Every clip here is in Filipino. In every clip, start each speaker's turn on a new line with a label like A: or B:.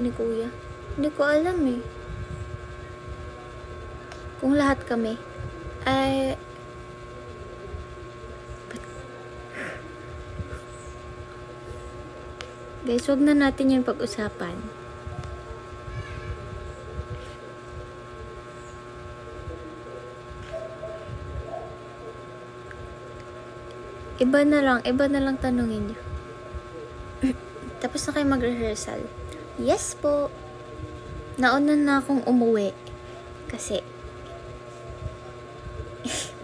A: ni Kuya? Hindi ko alam eh. Kung lahat kami. Ay... Guys, wag na natin yung pag-usapan. Iba na lang tanungin niyo. Tapos na kayo mag-rehearsal. Yes po. Nauna na akong umuwi. Kasi,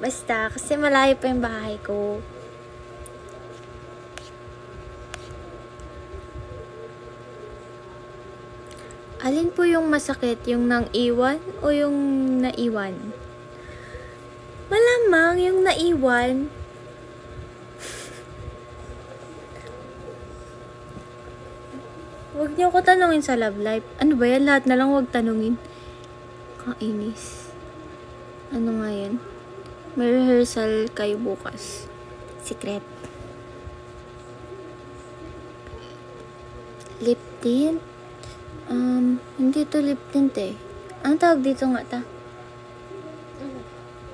A: basta, kasi malayo pa yung bahay ko. Alin po yung masakit? Yung nang iwan o yung naiwan? Malamang yung naiwan. Huwag niyo ko tanungin sa love life. Ano ba yan? Lahat na lang huwag tanungin. Kainis. Ano nga yan? May rehearsal kayo bukas. Secret. Lip tint? Hindi to lip tint eh. Ang tawag dito nga ta?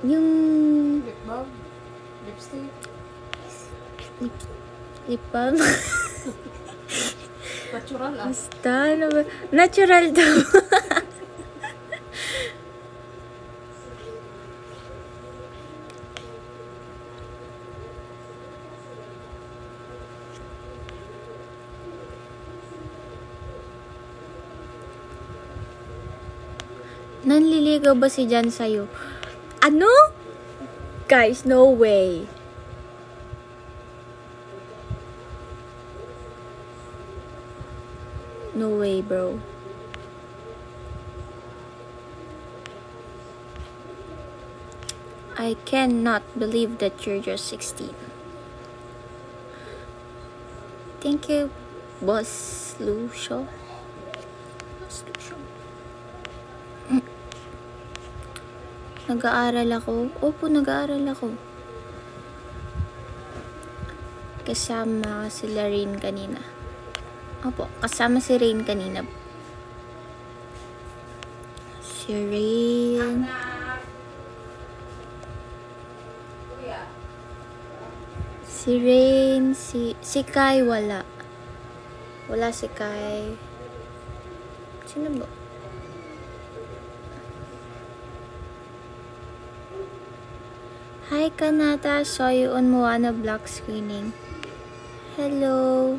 A: Yung...
B: Lip balm? Lipstick?
A: Lip balm?
B: Natural ah.
A: Basta, ano ba? Natural daw. Nanliligaw ba si Jan sa'yo? Ano? Guys, no way. No way, bro. I cannot believe that you're just 16. Thank you, Boss Lucio. Nag-aaral ako? Opo, nag-aaral ako. Kasama si Rain kanina. Opo, kasama si Rain kanina. Si Rain. Si Rain, si Kai wala. Wala si Kai. Sino ba? Hi Kanata, saw you on Moana Black screening. Hello.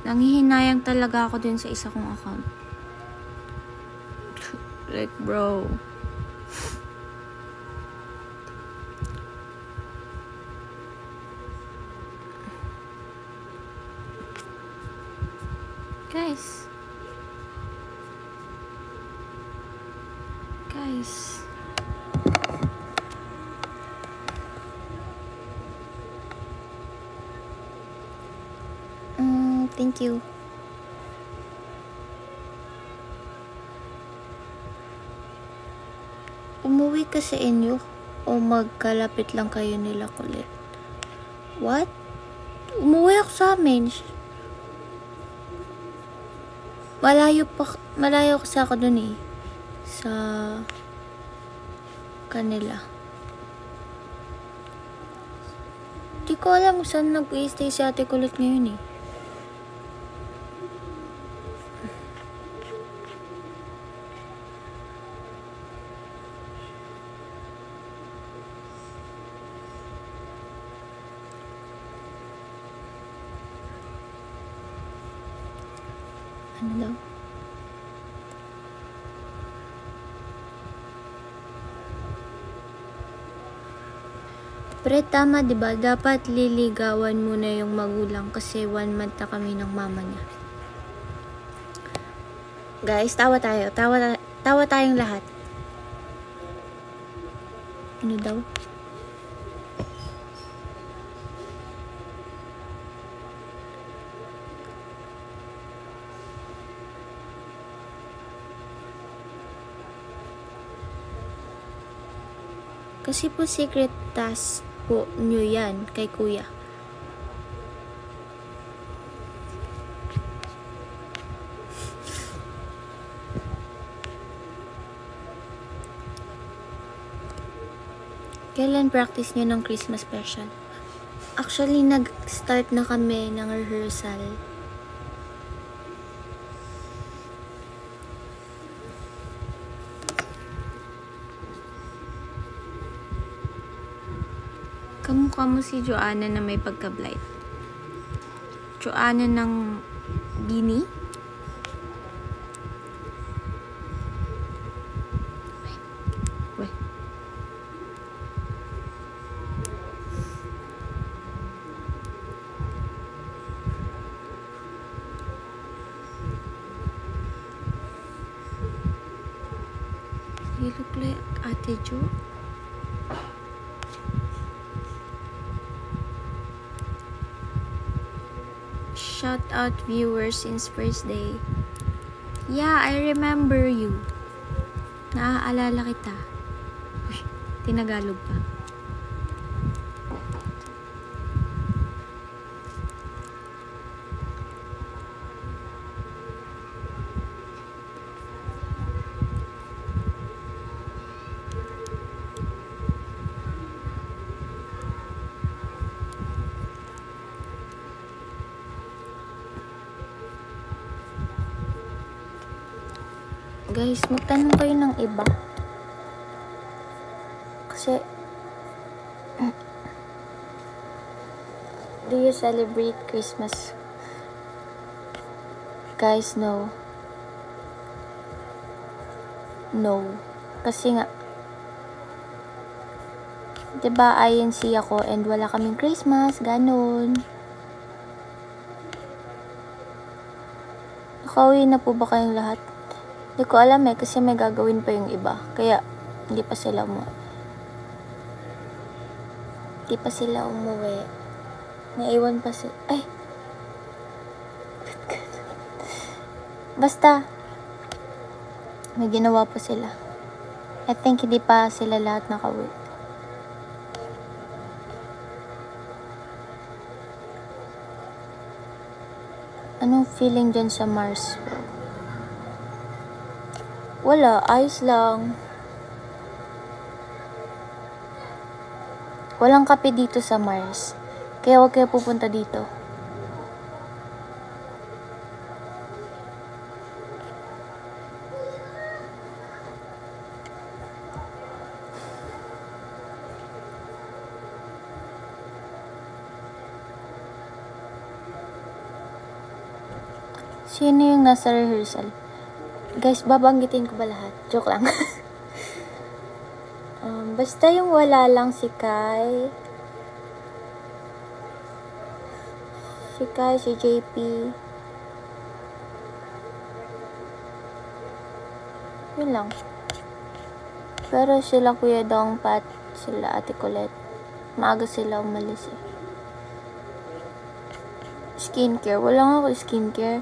A: Nanghihinayang talaga ako dun sa isa kong account. Like, bro. Guys. Thank you. Umuwi ka sa inyo o magkalapit lang kayo nila kulit? What? Umuwi ako sa amin. Malayo kasi ako dun eh. Sa kanila. Di ko alam kung saan nag-i-stay si ate kulit ngayon eh. Ano daw? Pre, tama diba? Dapat liligawan muna yung magulang kasi 1 month na kami ng mama niya. Guys, tawa tayo. Tawa tayong lahat. Ano daw? Kasi po secret task po nyo yan kay kuya. Kailan practice nyo ng Christmas special? Actually, nag-start na kami ng rehearsal. Kamukha mo si Joanna na may pagka-blight. Joanna ng Bini? Weh. You look like Ate Jo. Shout out viewers since first day. Yeah, I remember you. Naaalala kita. Uy, tinagalog pa. Guys, magtanong kayo ng iba. Kasi, do you celebrate Christmas? Guys, no. No. Kasi nga, diba INC ako and wala kaming Christmas, ganun. Nakauwi na po ba kayong lahat? Hindi ko alam kasi may gagawin pa yung iba. Kaya, hindi pa sila umuwi. Naiwan pa sila. Ay! Basta, may ginawa pa sila. I think hindi pa sila lahat nakauwi. Anong feeling dyan sa Mars? Wala, ayos lang. Walang kape dito sa Mars. Kaya huwag kayo pupunta dito. Sino yung nasa rehearsal? Guys, babanggitin ko ba lahat? Joke lang. Basta yung wala lang si Kai. Si JP. Yun lang. Pero sila Kuya Dong, Pat, sila Ate Colette. Maaga sila umalis eh. Skincare. Wala nga ako skincare.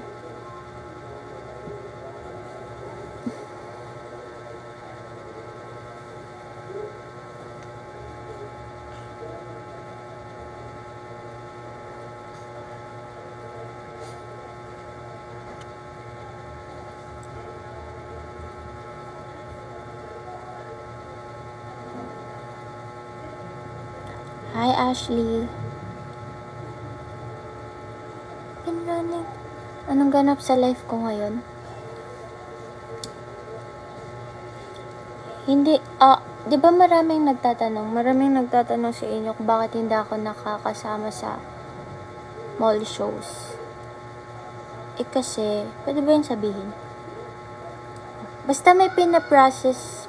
A: Hi, Ashley. Been running. Anong ganap sa life ko ngayon? Hindi, di ba maraming nagtatanong sa inyo kung bakit hindi ako nakakasama sa mall shows. Kasi, pwede ba yun sabihin? Basta may pinaprocess,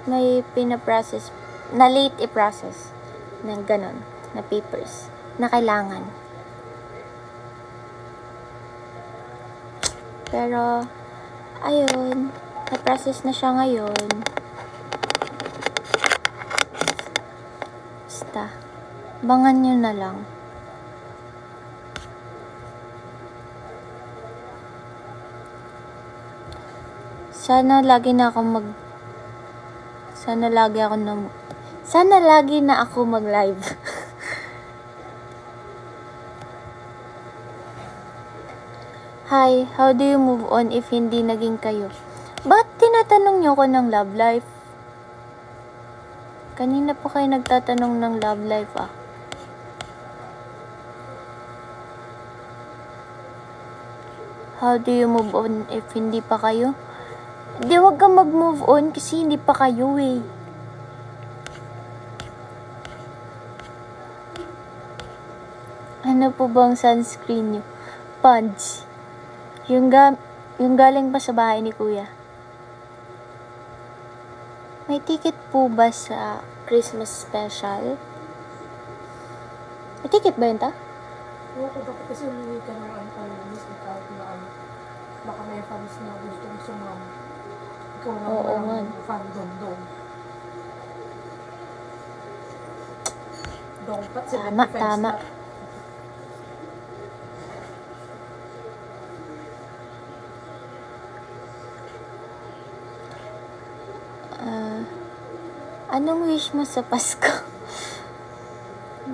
A: na late i-process ng ganon, na papers, na kailangan. Pero, ayun, na-process na siya ngayon. Basta, abangan nyo na lang. Sana lagi ako Sana lagi na ako mag-live. Hi, how do you move on if hindi naging kayo? Ba't tinatanong niyo ko ng love life? Kanina pa kayo nagtatanong ng love life ah. How do you move on if hindi pa kayo? Di, wag kang mag-move on kasi hindi pa kayo eh. Ano po bang sunscreen niyo? Pond's. Yung galing pa sa bahay ni Kuya. May ticket po ba sa Christmas special? May ticket ba yun ta?
B: Oo, ko dapat kasi umuwi ka ng Miss Ikaw na baka may fans na gustong sumama. Ikaw lang
A: Oo,
B: walang
A: man.
B: fandom doon. Dapat
A: Tama, tama. Anong wish mo sa Pasko?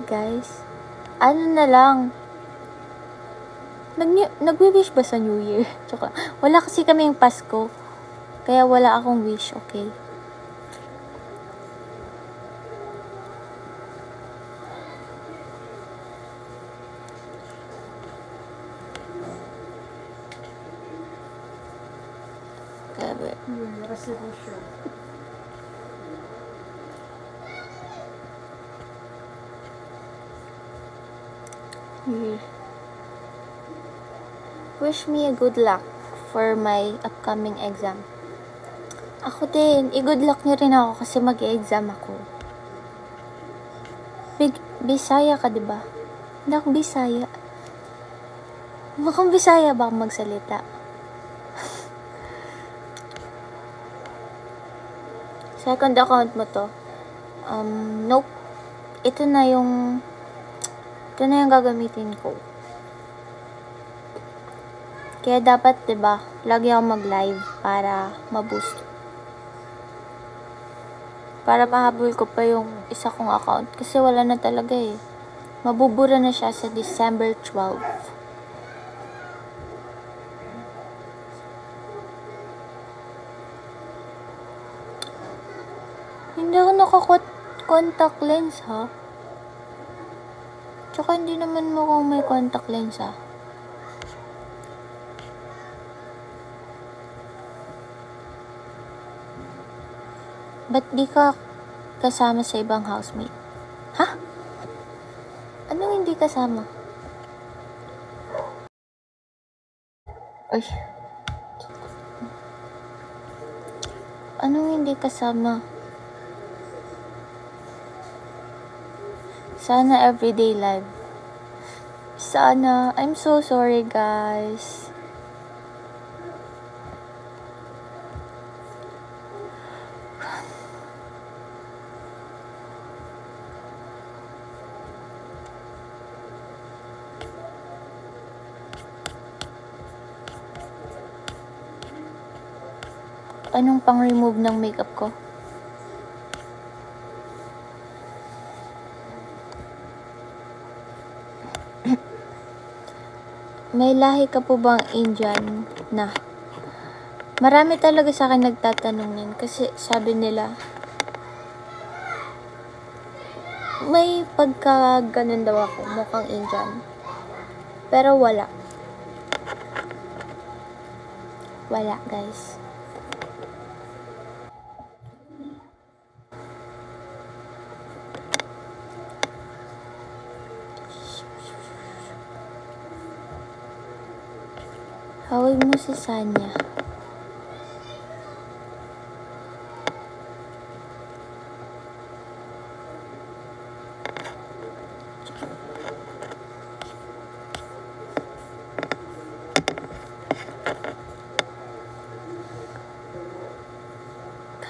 A: Guys, ano na lang. Nagwi-wish ba sa New Year? Tsaka, wala kasi kaming Pasko. Kaya wala akong wish, okay? Grabe.
B: Resolution.
A: Wish me a good luck for my upcoming exam. Ako din, i-good luck niyo rin ako kasi mag-exam ako. Bisaya ka, diba? Hindi ako Bisaya. Mukhang Bisaya ba akong magsalita? Second account mo to? Nope. Ito na yung gagamitin ko. Kaya dapat, 'di ba, lagi ako mag-live para ma-boost. Para mahabol ko pa yung isa kong account kasi wala na talaga eh. Mabubura na siya sa December 12. Hindi ako naka-contact lens ha. Tsaka hindi naman mukhang may contact lens ha. Ba't di ka kasama sa ibang housemate? Ha? Anong hindi kasama? Uy. Anong hindi kasama? Sana everyday live. Sana. I'm so sorry guys. Anong pang-remove ng makeup ko? May lahi ka po bang Indian na? Marami talaga sa akin nagtatanong yan kasi sabi nila may pagka ganun daw ako, mukhang Indian. Pero wala. Wala guys. Hawig mo si Sanya.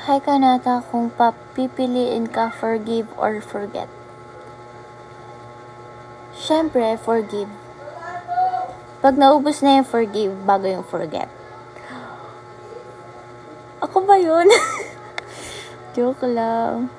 A: Hi Kanata, kung papipiliin ka, forgive or forget? Syempre, forgive. Pag naubos na yung forgive, bago yung forget. Ako ba yun? Joke lang.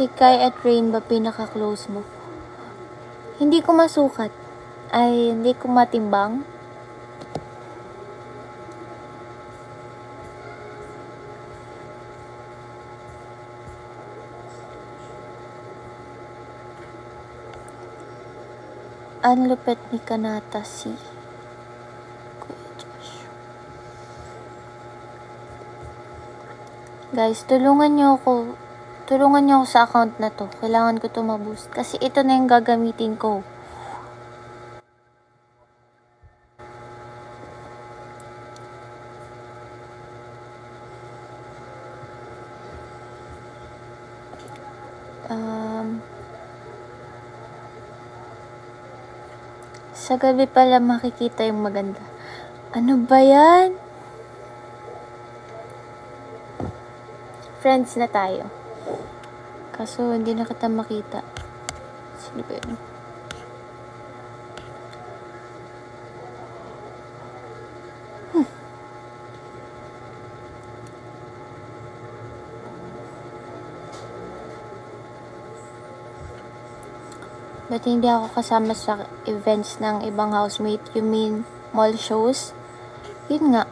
A: Si Kai at Rain ba pinaka-close mo? Hindi ko masukat. Ay, hindi ko matimbang. Ang lupit ni Kanata si Kuya Josh. Guys, tulungan niyo ako sa account na to. Kailangan ko to ma-boost. Kasi ito na yung gagamitin ko. Sa gabi pala makikita yung maganda. Ano ba yan? Friends na tayo. Kaso hindi na kita makita. Sino ba yun? Ba't hindi ako kasama sa events ng ibang housemate? You mean mall shows? Yun nga.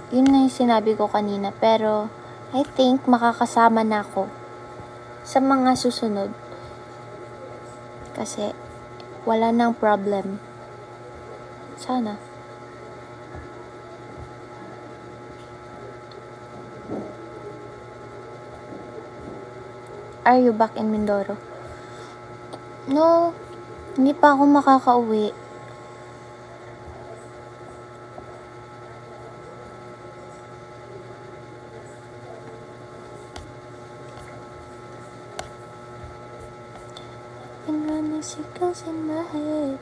A: Yun na yung sinabi ko kanina. Pero I think makakasama na ako sa mga susunod. Kasi wala nang problem. Sana. Are you back in Mindoro? No. Hindi pa ako makakauwi. Been running circles in my head.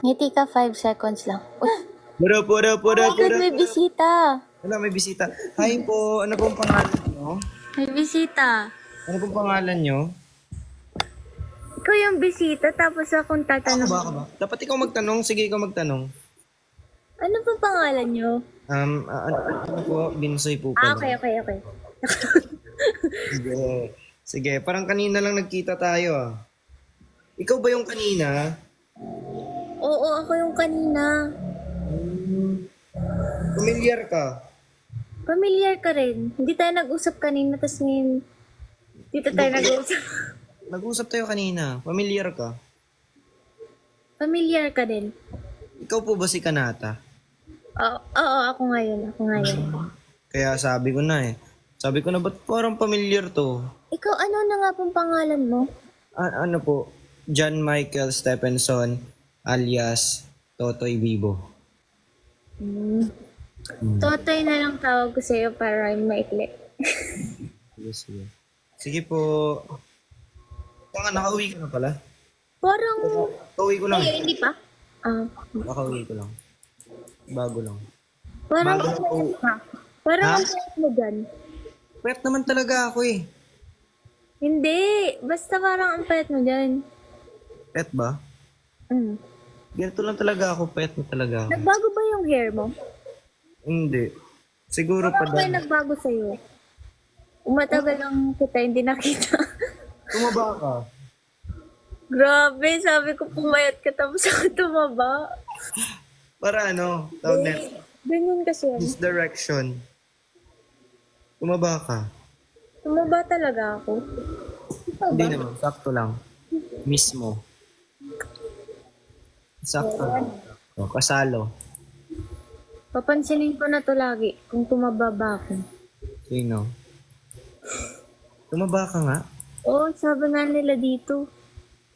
A: Ngiti ka 5 seconds lang. Uy,
C: What up?
A: may bisita.
C: Wala, may bisita. Hi po, ano pong pangalan nyo?
A: May bisita.
C: Ano pong pangalan nyo?
A: Ikaw yung bisita, tapos akong tatanong.
C: Ako ba? Dapat ikaw magtanong. Sige, ikaw magtanong.
A: Ano pa pangalan nyo?
C: Ano po? Binsoy po pala.
A: Okay.
C: Sige, parang kanina lang nagkita tayo ah. Ikaw ba yung kanina?
A: Oo, ako yung kanina.
C: Familiar ka?
A: Familiar ka rin. Hindi tayo nag-usap kanina, tas ngayon, dito tayo nag-usap.
C: Nag-usap tayo kanina. Familiar ka?
A: Familiar ka din.
C: Ikaw po ba si Kanata?
A: Oo, ako ngayon.
C: Kaya sabi ko na eh. Sabi ko na, ba't parang familiar to?
A: Ikaw, ano na nga pong pangalan mo?
C: Ano po? John Michael Stephenson alias Totoy Vivo.
A: Totoy na lang tawag ko sa'yo para maikli.
C: Sige po. Nakauwi ka na pala?
A: Parang,
C: Kauwi ko lang.
A: hindi pa?
C: Nakauwi ko lang. Bago lang.
A: Parang,
C: Bago lang po.
A: Parang
C: Ha?
A: ang payat mo dyan.
C: Pwet naman talaga ako eh.
A: Hindi, basta parang ang payat mo dyan.
C: Pet ba? Ganito lang talaga ako. Pet na talaga ako.
A: Nagbago ba yung hair mo?
C: Hindi. Siguro pa
A: Parang may
C: dahil.
A: nagbago sa'yo. Umatagal lang kita, hindi nakita.
C: Tumaba ka.
A: Grabe, sabi ko pumayat ka tapos ako tumaba.
C: Para ano? Tawag na.
A: Ganyan kasi yan.
C: This direction. Tumaba ka.
A: Tumaba talaga ako. Ikaw
C: Hindi
A: ba?
C: naman. Sakto lang. Mismo. Sakto lang. O, kasalo.
A: Papansinin ko na to lagi kung tumaba ba ako.
C: Sino? Tumaba ka nga.
A: Oo, sabi nga nila dito.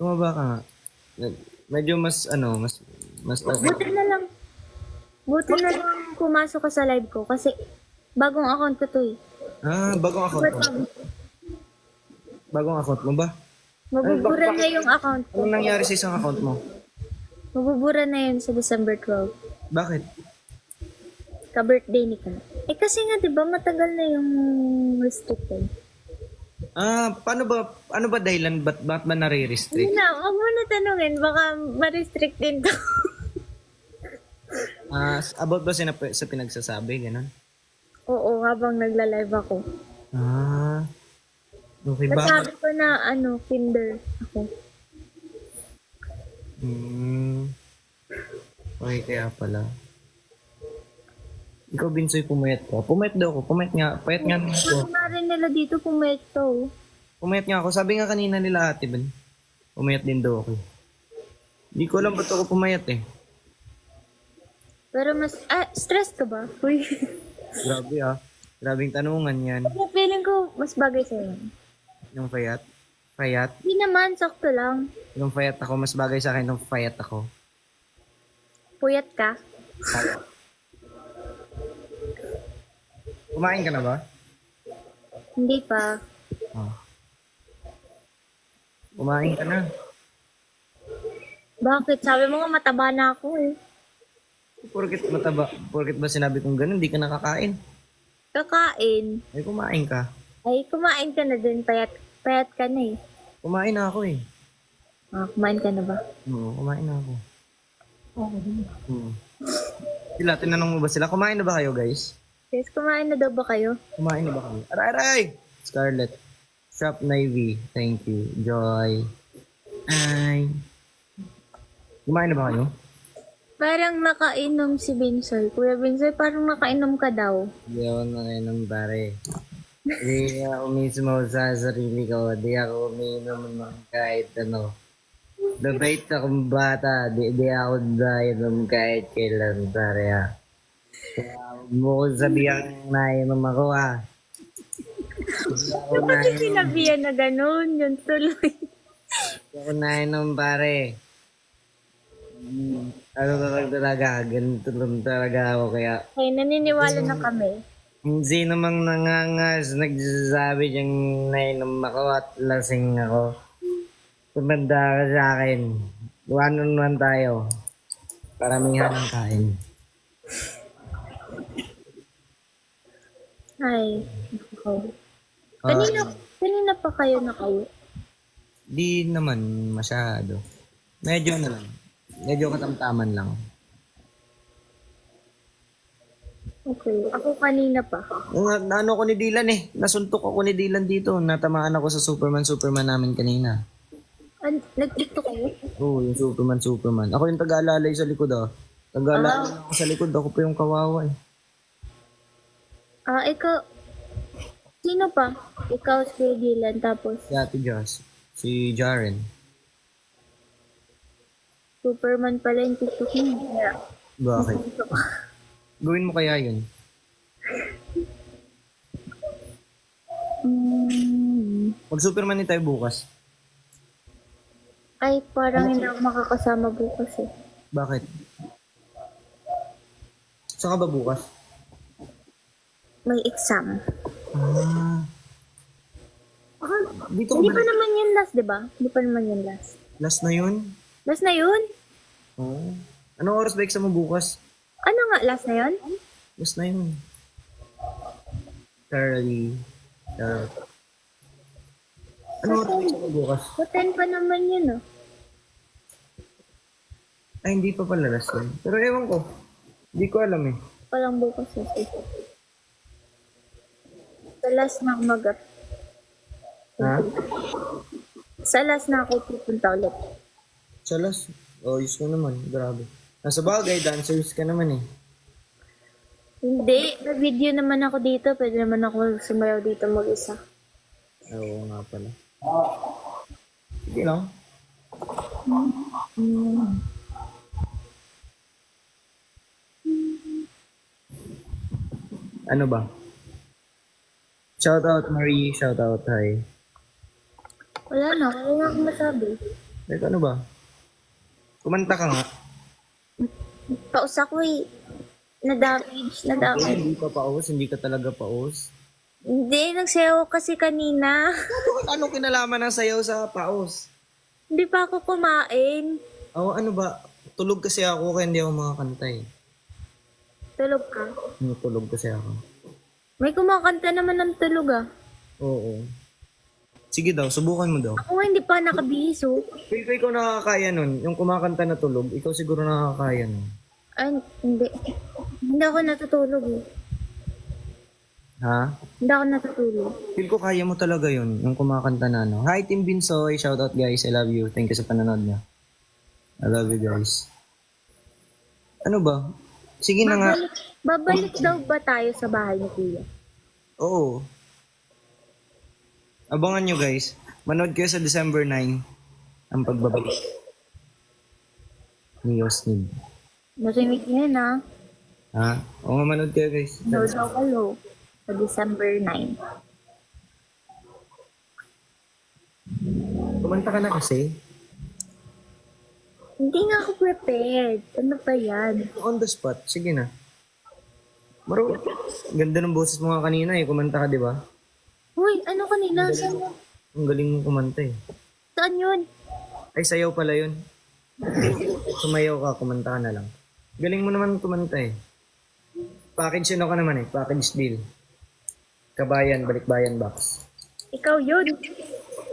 C: Tumaba ka nga. Medyo mas
A: Buti na lang pumasok ka sa live ko kasi bagong account ko to eh.
C: bagong account mo. Bagong account mo ba?
A: Mabubura na yung account ko.
C: Anong nangyari sa isang account mo?
A: Mabubura na yun sa December 12.
C: Bakit?
A: sa birthday ni Kat. Eh kasi nga, di ba, matagal na yung restricted.
C: Paano ba, ano ba dahilan? Ba't ba
A: Hindi
C: nare-restrict?
A: na, huwag mo na tanungin, baka ma-restrict din to.
C: About ba sa pinagsasabi, ganun?
A: Oo, habang nagla-live ako.
C: Okay ba?
A: Nasabi ko na, kinder ako.
C: Okay, kaya pala. Ikaw, Binsoy, pumayat ka. Pumayat daw ako. Pumayat nga. Payat nga ako.
A: Sabi nga rin nila dito, pumeto.
C: Pumayat nga ako. Sabi nga kanina nila ate, Ben. Pumayat din daw ako. Hindi ko alam ba't ako pumayat eh.
A: Pero stress ka ba? Uy.
C: Grabe ah. Grabing tanungan yan.
A: Feeling ko, mas bagay sa'yo.
C: Yung payat. Payat.
A: Hindi naman, sakto lang.
C: Yung payat ako, mas bagay sa akin yung payat ako.
A: Puyat ka.
C: Payat. Kumain ka na ba?
A: Hindi pa.
C: Oh. Kumain ka na.
A: Bakit? Sabi mo nga mataba na ako eh.
C: Porket ba sinabi kong ganun, hindi ka nakakain?
A: Kakain.
C: Ay, kumain ka.
A: Ay, kumain ka na din. Payat ka na eh.
C: Kumain na ako eh.
A: Kumain ka na ba?
C: Oo, kumain na ako.
B: Oo, din.
C: Sila, tinanong mo ba sila? Kumain na ba kayo, guys?
A: Yes, kumain na daw ba kayo?
C: Kumain na ba kayo? Aray! Scarlett. Shop Navy. Thank you. Joy. Ay. Kumain na ba kayo?
A: Parang nakainom si Binsoy. Kuya Binsoy, parang nakainom ka daw.
C: Hindi ako nakainom, pare. Hindi ako mismo sa sarili ko. Hindi ako umiinom ng kahit ano. Dabait akong bata. Di ako nainom kahit kailan, pare ha. Kaya huwag mo ko sabihan nainom ako ha.
A: Bakit sinabihan na ganun? Yun tuloy.
C: Hindi ako nainom, pare. Ano talaga, ganito lang talaga ako. Kaya
A: Okay, naniniwala na kami.
C: hindi namang nangangas nagsasabi diyang nainom ako at lasing ako. Tumanda ka sa akin. One-on-one tayo. Paramihan ng kain.
A: Ay, ako. Kanina pa kayo nakauwi.
C: Di naman masyado. Medyo na lang. Medyo katamtaman lang.
A: Okay. Ako kanina pa.
C: Ano ko ni Dylan eh. Nasuntok ako ni Dylan dito. Natamaan ako sa Superman namin kanina.
A: Nag-tiktok kayo?
C: Oo, yung Superman. Ako yung taga-alalay sa likod ah. Taga-alalay ako sa likod. Ako pa yung kawawa eh.
A: Ikaw, sino pa? Ikaw, si Dylan, tapos
C: Si Ate Joss. Si Jaren.
A: Superman pala yung tiktok niya. Yeah.
C: Bakit? Gawin mo kaya yun? Mag-Superman tayo bukas.
A: Ay, parang hindi ako makakasama bukas eh.
C: Bakit? Saan ka ba bukas?
A: May exam.
C: Dito
A: Hindi
C: ka
A: pa
C: ba?
A: naman yun last, di ba? Hindi pa naman yun last.
C: Last na yun?
A: Last na yun?
C: Oo. Anong oras ba exam mo bukas?
A: Ano nga, last na yun?
C: Last na yun. Charlie. Anong oras ba exam mo bukas?
A: Putin pa naman yun, oh.
C: Ay, hindi pa pala last yun. Pero ewan ko. Hindi ko alam eh.
A: Palang bukas yun. Sa last na ako
C: Ha?
A: Sa last na ako pupunta ulit.
C: Sa last? Ayos ka naman. Grabe. Nasa bagay, dancers ka naman eh.
A: Hindi, may video naman ako dito. Pwede naman ako sumayaw dito mag-isa.
C: Oo nga pala. Sige lang. Ano ba? Shout out Marie, shout out hi.
A: Wala na, wala na akong masabi.
C: Like ano ba? Kumanta ka nga.
A: Paus ako eh. Na-damage.
C: Hindi ka paus, hindi ka talaga paus.
A: Hindi, nagsayaw kasi kanina.
C: Ano kinalaman ng sayaw sa paus?
A: Hindi pa ako kumain.
C: Ano ba? Tulog kasi ako kaya hindi ako makakanta eh.
A: Tulog ka?
C: Tulog kasi ako.
A: May kumakanta naman ng tulog ah.
C: Oo. Sige daw, subukan mo daw.
A: Ako nga hindi pa nakabihis oh.
C: Feel ko ikaw nakakaya nun. Yung kumakanta na tulog, ikaw siguro nakakaya nun.
A: Ay, hindi. Hindi ako natutulog eh.
C: Ha?
A: Hindi ako natutulog.
C: Feel ko kaya mo talaga yun, yung kumakanta na ano. Hi Team Binsoy, shoutout guys, I love you. Thank you sa panonood niya. I love you guys. Ano ba? Sige na nga.
A: Babalik daw ba tayo sa bahay ni Kuya?
C: Oo. Abangan nyo guys. Manood kayo sa December 9 ang pagbabalik ni Yosnib.
A: Narinig niya na.
C: Ha? Oo nga, manood kayo guys.
A: Daw hello. Sa December 9.
C: Kumanta ka na kasi.
A: Hindi nga ako prepared. Ano ba yan?
C: On the spot. Sige na. Maro, ganda ng boses mo nga kanina eh. Kumanta ka, di ba?
A: Uy, ano kanina? Saan,
C: Ang galing mo kumanta eh.
A: saan yun?
C: Ay, sayaw pala yun. Sumayaw ka, kumanta ka na lang. Galing mo naman kumanta eh. Package ano ka naman eh. Package deal. Kabayan, balikbayan box.
A: Ikaw yun.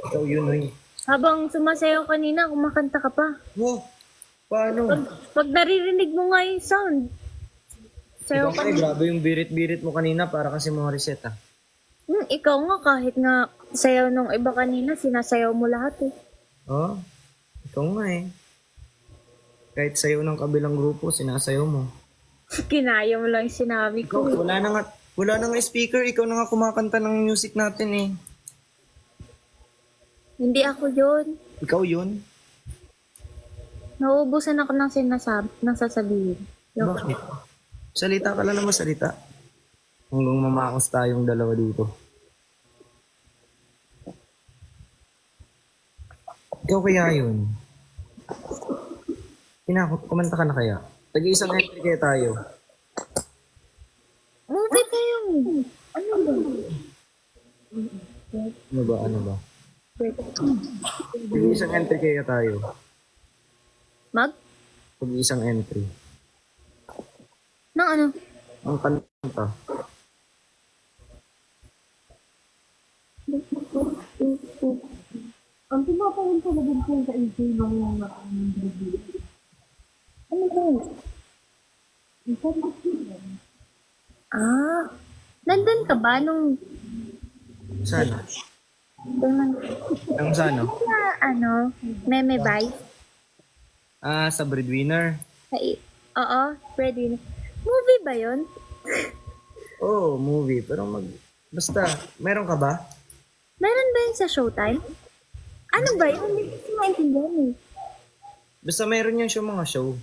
C: Ikaw yun eh.
A: Habang sumasayaw kanina, kumakanta ka pa.
C: Wow! Paano?
A: Pag naririnig mo nga yung sound. Sayaw
C: Ikaw
A: ka
C: nga eh,
A: na.
C: grabe yung birit-birit mo kanina para kasi mga reseta.
A: Ikaw nga kahit nga sayaw nung iba kanina, sinasayaw mo lahat eh.
C: Oh, ikaw nga eh. Kahit sayaw ng kabilang grupo, sinasayaw mo.
A: Kinaya mo lang yung sinabi
C: Ikaw,
A: ko.
C: wala na nga speaker, ikaw na nga kumakanta ng music natin eh.
A: Hindi ako yun.
C: Ikaw yun?
A: Nauubusan ako ng ng sasabihin.
C: Bakit? Salita ka lang naman salita. Hanggang mamakos tayong dalawa dito. Ikaw kaya yun? Kumanta ka na kaya? Tag-iisang entry kaya tayo.
A: Movie kayo. Ano ba?
C: Ano ba? Tag-iisang entry kaya tayo.
A: Mag?
C: Tag-iisang entry.
A: Nang ano?
C: Ang kanta.
B: Ang pinapawin ko na din po sa AJ ng mga review.
A: Ano ba? Ah. Nandun ka ba nung...
C: Sana?
A: Nung
C: Ang sana?
A: ano? Meme Vice?
C: Ah, sa Breadwinner.
A: Oo, Breadwinner. Movie ba yun?
C: Oo, movie. Pero basta, meron ka ba?
A: Meron ba yun sa Showtime? Ano ba yun? Hindi ko maintindihan eh.
C: Basta meron yan siya mga show.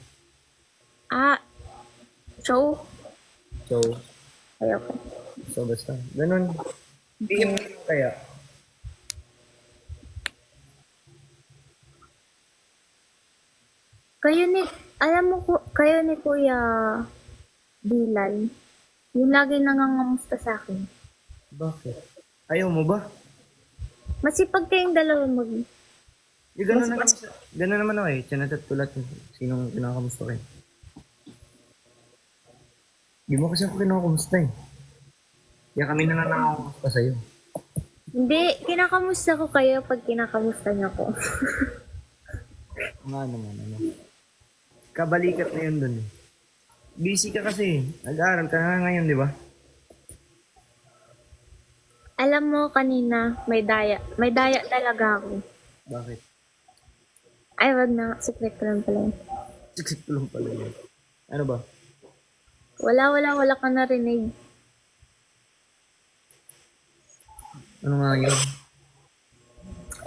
A: Ah, show?
C: So,
A: Ayoko.
C: basta. Ganun. Bigyan mo kaya.
A: Alam mo ko, kayo ni Kuya Dylan, yung lagi nangangamusta sa akin.
C: Bakit? Ayaw mo ba?
A: Masipag kayong dalawa mag...
C: Gano'n naman ako eh. Chinachat ko lahat yung sinong kinakamusta kayo. Di mo kasi ako kinakamusta eh. Kaya kami na lang nakakamusta sa'yo.
A: Hindi, kinakamusta ko kayo pag kinakamusta niyo ko.
C: Nga naman, ano. Kabalikat na yun dun eh. Busy ka kasi. Nag-aaral ka nga ngayon, di ba?
A: Alam mo, kanina, may daya. May daya talaga ako.
C: Bakit?
A: Ay, wag na. Secret ko lang pala yun.
C: Siksik ko lang pala yun. Ano ba?
A: Wala ka narinig.
C: Ano nga yun?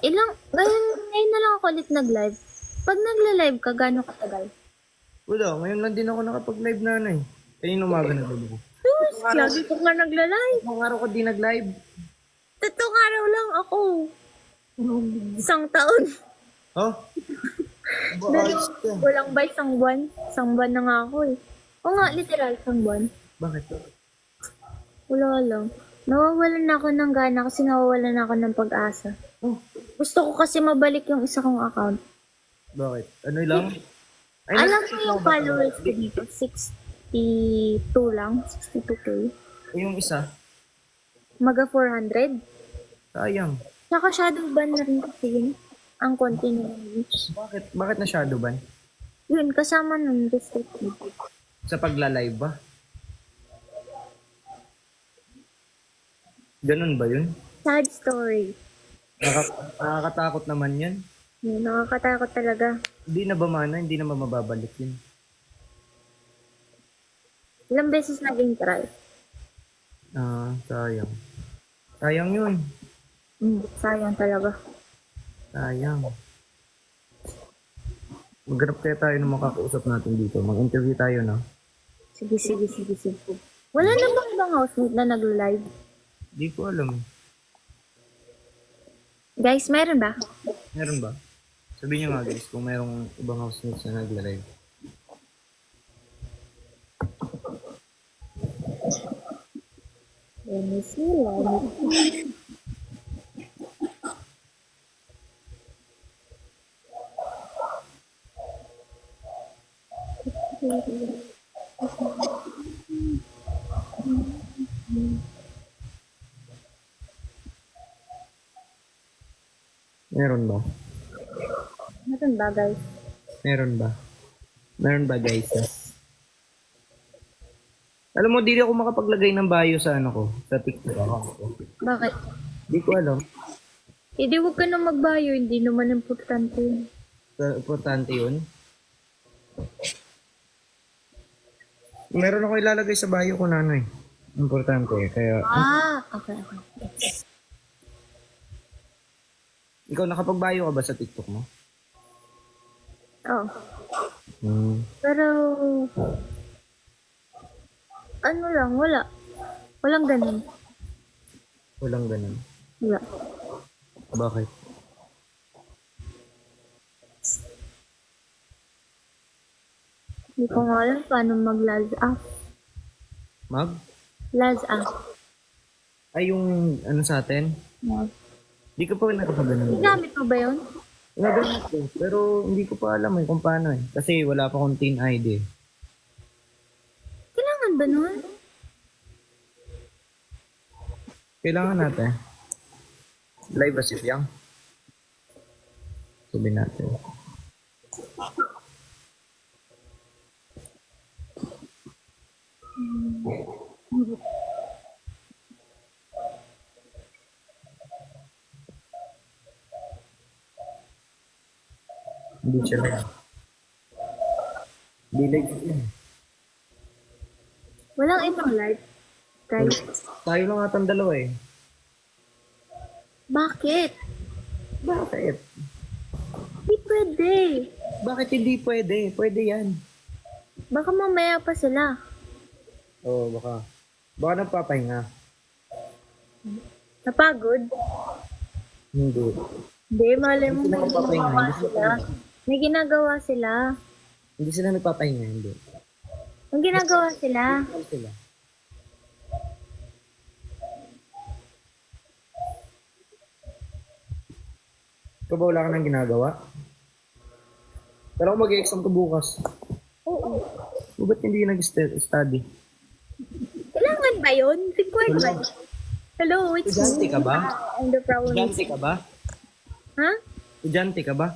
A: Ngayon na lang ako ulit nag-live. Pag nagla-live ka, gano'ng katagal?
C: Wala, ngayon lang din ako nakapag-live na ano eh. Kanina umaga nag-live ako.
A: Sus, lagi ko nga nagla-live.
C: Mga araw ko di nag-live.
A: Tatlong araw lang ako. Isang taon.
C: Oh? Ba, ayos ka.
A: Walang ba isang buwan? Isang buwan na nga ako eh. Oo nga, literal, isang buwan.
C: Bakit?
A: Wala lang. Nawawalan na ako ng gana kasi nawawalan na ako ng pag-asa.
C: Oh,
A: Gusto ko kasi mabalik yung isa kong account.
C: bakit? Ano lang? Ay,
A: Alam mo yung followers ko dito? 62 lang. 62K.
C: Yung isa,
A: Maga 400.
C: sayang.
A: Tsaka shadow ban na rin kasi yun. Ang konti na reach.
C: Bakit na shadow ban?
A: Yun, kasama nun restricted.
C: Sa pagla-live ba? Ganun ba yun?
A: Sad story.
C: Nakakatakot naman yan.
A: Yun, nakakatakot talaga.
C: Hindi na ba mana? Hindi na ba mababalik yun?
A: Ilang beses naging try.
C: Sayang. Sayang yun.
A: Sayang talaga.
C: Sayang. Maghanap kaya tayo ng makakausap natin dito. Mag-interview tayo, no?
A: Sige. Wala na bang ibang housemate na nag-live?
C: Di ko alam.
A: Guys, meron ba?
C: Meron ba? Sabihin nyo nga guys kung merong ibang housemates na nagla-live.
A: Let me see.
C: Meron ba?
A: Meron ba, guys?
C: Meron ba? Meron ba guys? Alam mo, di ako makapaglagay ng bio sa ano ko, sa TikTok account ko.
A: Bakit?
C: Di ko alam.
A: Hindi, huwag ka na magbayo. Hindi naman importante yun.
C: Importante yun. Meron ako ilalagay sa bio ko na ano eh. Importante eh. Kaya,
A: Okay.
C: ikaw nakapag-bio ka ba sa TikTok mo?
A: Oo. Pero, ano lang, wala. Walang ganun.
C: Walang ganun.
A: Wala.
C: Bakit?
A: Hindi ko nga alam paano mag-laz up.
C: Mag?
A: Laz up.
C: Ay, yung ano sa atin? Di ko pa nakapag-ganun.
A: Ginamit mo ba yun?
C: Nagamit ko, pero hindi ko pa alam eh kung paano eh. Kasi wala pa akong teen ID eh.
A: Kailangan ba nun?
C: Kailangan natin. Live ba si Piang? Sabihin natin. Hindi siya live. Hindi live siya.
A: Walang ibang live. Guys,
C: Tayo lang atang dalawa eh.
A: bakit?
C: Bakit?
A: Hindi pwede.
C: Bakit hindi pwede? Pwede yan.
A: Baka mamaya pa sila.
C: Oo, baka. Baka nagpapahinga.
A: Napagod?
C: Hindi.
A: Hindi, malay mo
C: Hindi
A: may
C: sila magpapahinga,
A: ginagawa
C: hindi sila
A: sila. May ginagawa sila.
C: Hindi sila nagpapahinga, hindi.
A: May ginagawa sila.
C: Ano sila? Ikaw ba wala ka nang ginagawa? Pero ako mag-exam ko bukas.
A: Oo.
C: Ba't hindi nag-study?
A: Kailangan ba yun? Required ba yun? Hello, it's
C: Estudyante
A: me.
C: ka ba?
A: I'm the problem.
C: Estudyante ka ba?
A: Ha?
C: Estudyante ka ba?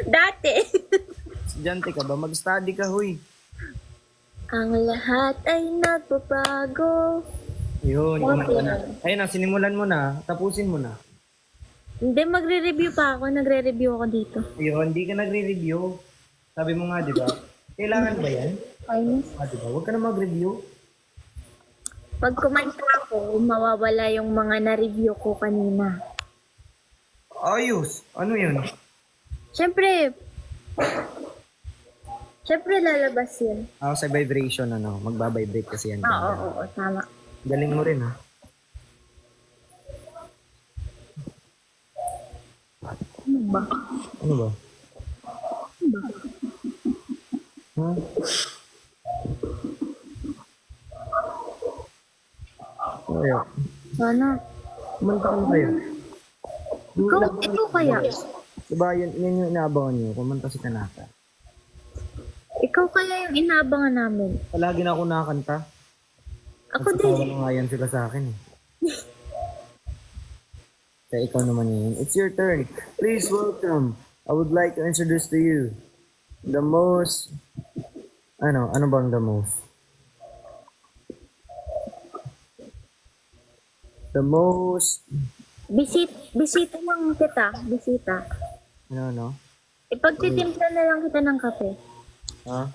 A: Dati.
C: Estudyante ka ba? Mag-study ka, huy.
A: Ang lahat ay nagbabago.
C: Yun,
A: Okay.
C: kumanta na. Ayun na, sinimulan mo na. Tapusin mo na.
A: Hindi, magre-review pa ako. Nagre-review ako dito.
C: Yun, hindi ka nagre-review. Sabi mo nga, di ba? Kailangan ba yan?
A: Kindness.
C: Di ba? Huwag ka na mag-review.
A: Pag kumanta ako, mawawala yung mga na-review ko kanina.
C: Ayos. Ano yun?
A: Siyempre lalabas yun.
C: Ako sa vibration, ano, magbabibrate kasi yan.
A: Oo, tama.
C: Galing mo rin, ha?
A: Ano ba?
C: Ano ba? Ha? Kaya,
A: Sana.
C: kumanta ka na kayo.
A: Ikaw kaya.
C: Diba, yun yung inaabangan nyo, kumanta si Tanaka.
A: Ikaw Ikaw kaya yung inaabangan namin.
C: Palagi na ako nakakanta.
A: Ako
C: Nagsasawa
A: din.
C: na nga yan sila sa akin eh. Kaya ikaw naman yun. It's your turn. Please welcome. I would like to introduce to you the most... Ano bang the most? The most...
A: Bisita lang kita. Bisita.
C: Ano?
A: Ipagtitimpla na lang kita ng kape.
C: Ha?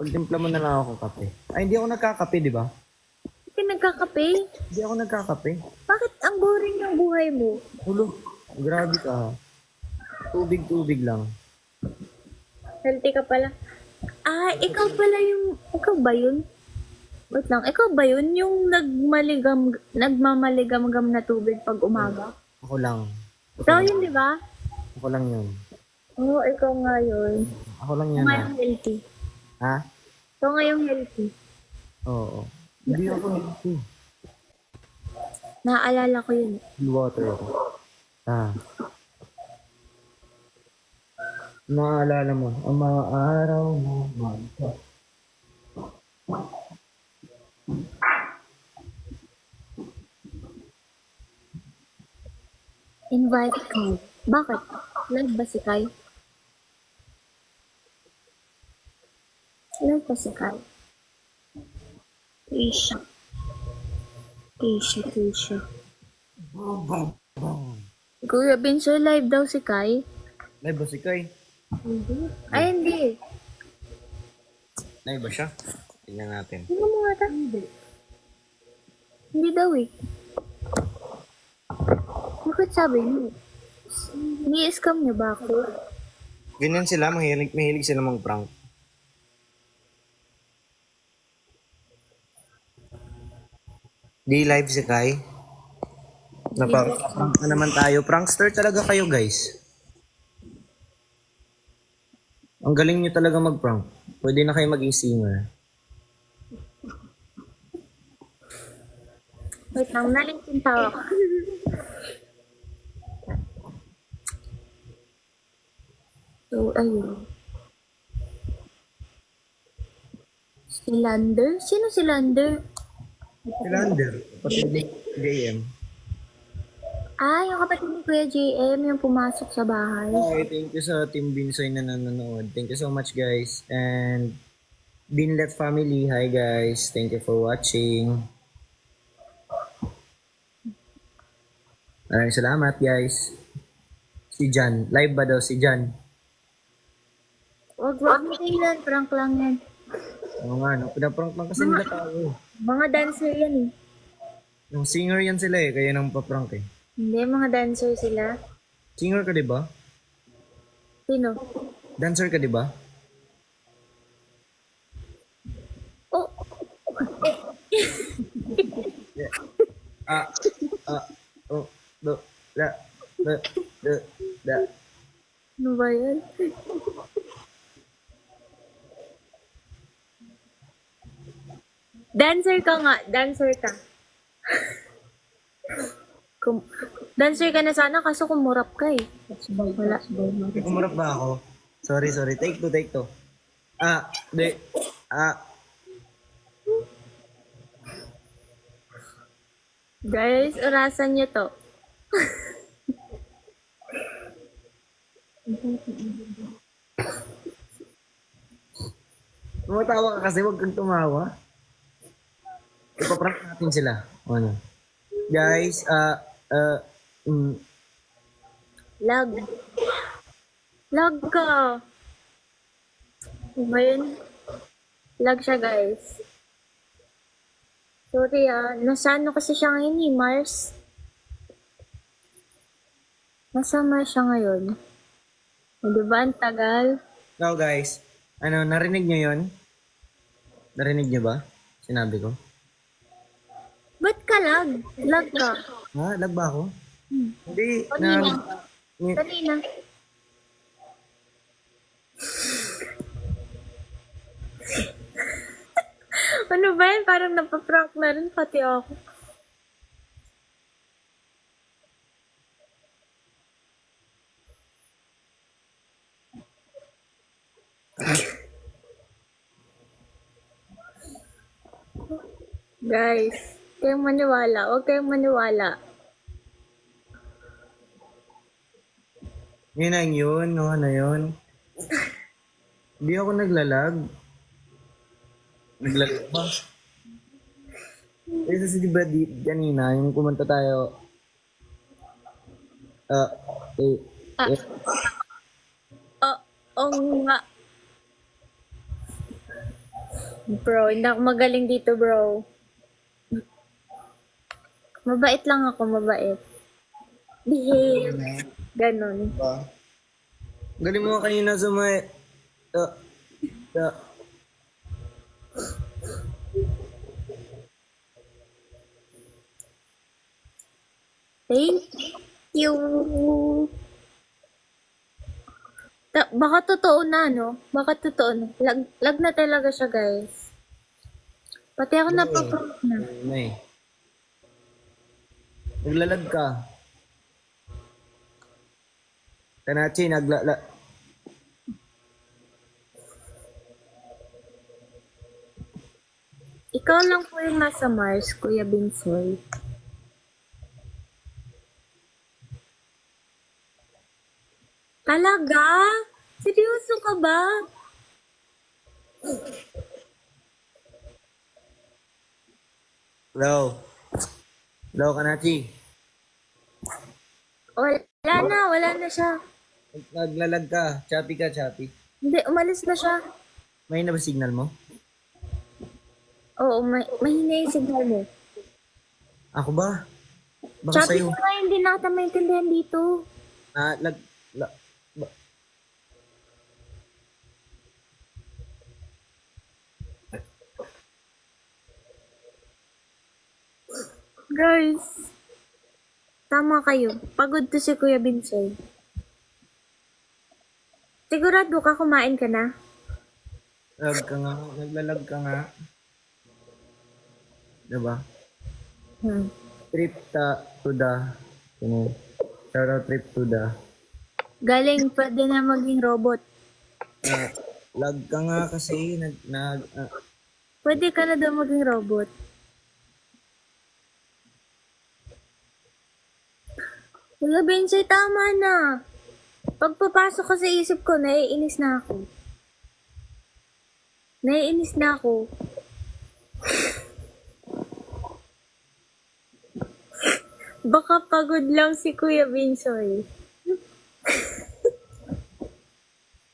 C: Pagtimpla mo na lang ako kape. Ay, hindi ako nagkakape, di ba?
A: Hindi ka nagkakape?
C: Hindi ako nagkakape.
A: Bakit ang boring ng buhay mo?
C: Hulo, grabe ka ha. Tubig lang.
A: Healthy ka pala. Ah, ikaw pala yung... Ikaw ba yun? Wait lang. Ikaw ba yun yung nagmamaligam-gam na tubig pag umaga?
C: Ako lang.
A: Ikaw yun, di ba?
C: Ako lang yun.
A: Oo, ikaw nga yun.
C: Ako lang
A: Ikaw
C: yan
A: nga
C: ha.
A: yung healthy.
C: Ha?
A: Ikaw nga yung healthy.
C: Oo. Hindi ako healthy.
A: Naaalala ko yun.
C: Cool water ako. Naalala mo, ang mga araw mo, mga...
A: Invite Kai. Bakit? Live ba si Kai? Live ba si Kai? Keisha. Kuya Binso, live daw si Kai?
C: Live ba si Kai?
A: Ay, hindi.
C: Live ba siya? Tingnan natin.
A: Ano mo nga ta? Hindi daw eh. Bakit sabi mo? Ni-scam niyo ba ako?
C: Ganyan sila, mahilig sila mag-prank. Di live si Kai. Napaprank na naman tayo. Prankster talaga kayo, guys. Ang galing nyo talaga mag-prank. Pwede na kayo maging singer.
A: Wait lang, nalintinta ako. So, ayun. Si Lander? Sino si Lander?
C: Si Lander, kapatid ni JM.
A: Ah, yung kapatid ni Kuya JM, yung pumasok sa bahay.
C: Hi, thank you sa Team Binsoy na nanonood. Thank you so much, guys. And Binlet family, hi guys. Thank you for watching. Maraming salamat, guys. Si Jan. Live ba daw si Jan?
A: Wag mo tingnan, prank lang yan.
C: Oo nga, no? Pinaprank lang kasi nila tao.
A: Mga dancer yan eh.
C: Yung singer yan sila eh, kaya nang paprank eh.
A: Hindi, mga dancer sila.
C: Singer ka, di ba?
A: Sino?
C: Dancer ka, di ba?
A: Oh,
C: Oh, do, da, da.
A: ano ba yan? Dancer ka nga, dancer ka. Dancer ka na sana kaso kumurap ka eh. Wala.
C: Umarap ba ako? Sorry. Take two. Di.
A: Guys, orasan nyo to.
C: Tumatawa ka kasi, huwag kang tumawa. Ipaprank natin sila. O ano? Guys,
A: Lag. Lag ka. Ano ba yun? Lag siya guys. Sorry nasa ano kasi siya ngayon eh, Mars. Nasa Mars siya ngayon. Diba ang tagal?
C: now guys, narinig nyo yun? Narinig nyo ba? Sinabi ko.
A: Ba't ka lag? Lag ka.
C: Ha? Lag ba ako? Hindi.
A: Kanina. Kanina. Ano ba yan? Parang napaprank na rin pati ako. Guys, kayong maniwala. Huwag kayong maniwala.
C: Yun ang yun, no, ano yun. Hindi ako naglalag. Naglalag ba? Eh, kasi diba kanina, yung kumanta tayo, ah, eh, eh,
A: Oo nga. Bro, hindi ako magaling dito, bro. Mabait lang ako, mabait. Behave. Ganon.
C: ba? Galing mo kanina sa may, ah, ah,
A: Thank you. Baka totoo na, no? Baka totoo na. Lag na talaga siya, guys. Pati ako napaprove na.
C: ano eh. Naglalag ka. Kanachi,
A: Ikaw lang po yung nasa Mars, Kuya Binsoy. Talaga? Seryoso ka ba?
C: Hello. Hello, Kanachi.
A: Wala na siya.
C: Naglalag ka. Choppy ka, choppy.
A: Hindi, umalis na siya.
C: May na ba signal mo?
A: Oo, mahina yung signal mo.
C: Ako ba? Baka
A: Choppy
C: sa'yo.
A: ka nga, hindi na kita maintindihan dito.
C: Ah,
A: Guys, tama kayo. Pagod to si Kuya Binsoy. Sigurado ka kumain ka na?
C: Naglalag ka nga. Diba? Trip to the, shout out trip to the,
A: Galing, pwede na maging robot.
C: lag ka nga kasi,
A: Pwede ka na daw maging robot. Kuya Binsoy, tama na. Pagpapasok ko sa isip ko, naiinis na ako. Naiinis na ako. Baka pagod lang si Kuya Binsoy.